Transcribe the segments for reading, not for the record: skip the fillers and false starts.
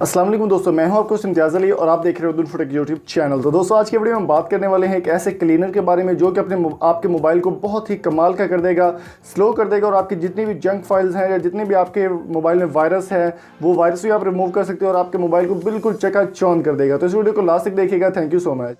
अस्सलाम वालेकुम दोस्तों, मैं हूं आपको इम्तियाज़ अली और आप देख रहे हो उर्दू फुटेक यूट्यूब चैनल। तो दोस्तों आज की वीडियो में हम बात करने वाले हैं एक ऐसे क्लीनर के बारे में जो कि आपके मोबाइल को बहुत ही कमाल का कर देगा, स्लो कर देगा और आपकी जितनी भी जंक फाइल्स हैं या जितने भी आपके मोबाइल में वायरस है वो वायरस भी आप रिमूव कर सकते हो और आपके मोबाइल को बिल्कुल चकाचौंध कर देगा। तो इस वीडियो को लास्ट तक देखिएगा। Thank you so much.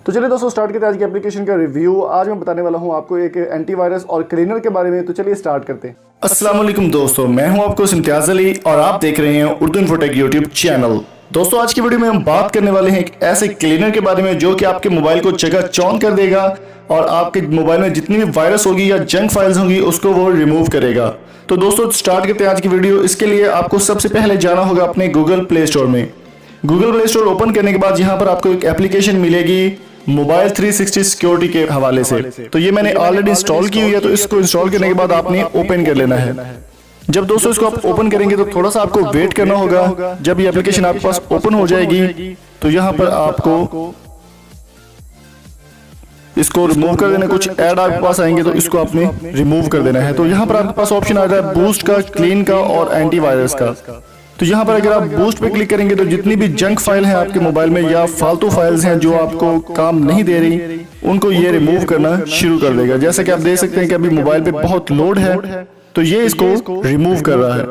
तो चलिए दोस्तों स्टार्ट करते हैं आज की एप्लीकेशन का रिव्यू। आज मैं बताने वाला हूं आपको एक एंटीवायरस और क्लीनर के बारे में। तो चलिए स्टार्ट करते हैं। अस्सलाम वालेकुम दोस्तों, मैं हूं आपको इम्तियाज़ अली और आप देख रहे हैं उर्दू इन्फोटेक यूट्यूब चैनल। दोस्तों आज की वीडियो में हम बात करने वाले हैं एक ऐसे क्लीनर के बारे में जो कि आपके मोबाइल को चकाचौंध कर देगा और आपके मोबाइल में जितनी भी वायरस होगी या जंक फाइल्स होंगी उसको वो रिमूव करेगा। तो दोस्तों स्टार्ट करते हैं आज की वीडियो। इसके लिए आपको सबसे पहले जाना होगा अपने गूगल प्ले स्टोर में। गूगल प्ले स्टोर ओपन करने के बाद यहाँ पर आपको एक एप्लीकेशन मिलेगी मोबाइल 360 सिक्योरिटी के हवाले से। तो ये मैंने ऑलरेडी इंस्टॉल की हुई है, तो इसको इंस्टॉल करने के बाद आपने ओपन कर लेना है। जब दोस्तों इसको आप ओपन करेंगे तो थोड़ा सा आपको वेट करना होगा। जब ये एप्लीकेशन आपके पास ओपन हो जाएगी तो यहाँ पर आपको इसको रिमूव कर देना। कुछ ऐड आपके पास आएंगे तो इसको आपने रिमूव कर देना है। तो यहाँ पर आपके पास ऑप्शन आ रहा है बूस्ट का, क्लीन का और एंटीवायरस का। तो यहाँ पर अगर आप बूस्ट पे क्लिक करेंगे तो जितनी भी जंक फाइल हैं आपके मोबाइल में या फालतू फाइल्स हैं जो आपको काम नहीं दे रही उनको ये रिमूव करना शुरू कर देगा। जैसे कि आप देख सकते हैं कि अभी मोबाइल पे बहुत लोड है तो ये इसको रिमूव कर रहा है।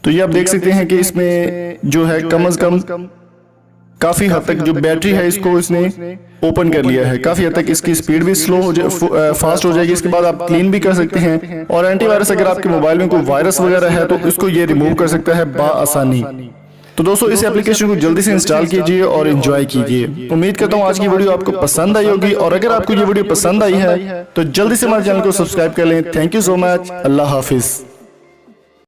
तो ये आप देख सकते हैं कि इसमें जो है कम से कम काफी हद तक जो बैटरी है इसको इसने ओपन कर लिया है। काफी हद तक इसकी स्पीड भी स्लो हो जाए, फास्ट हो जाएगी। इसके बाद आप क्लीन भी कर सकते हैं और एंटीवायरस अगर आपके मोबाइल में कोई वायरस वगैरह है तो इसको ये रिमूव कर सकता है बाआसानी। तो दोस्तों इस एप्लीकेशन को जल्दी से इंस्टॉल कीजिए और एंजॉय कीजिए। उम्मीद करता हूँ आज की वीडियो आपको पसंद आई होगी और अगर आपको ये वीडियो पसंद आई है तो जल्दी से हमारे चैनल को सब्सक्राइब कर लें। Thank you so much. Allah Hafiz.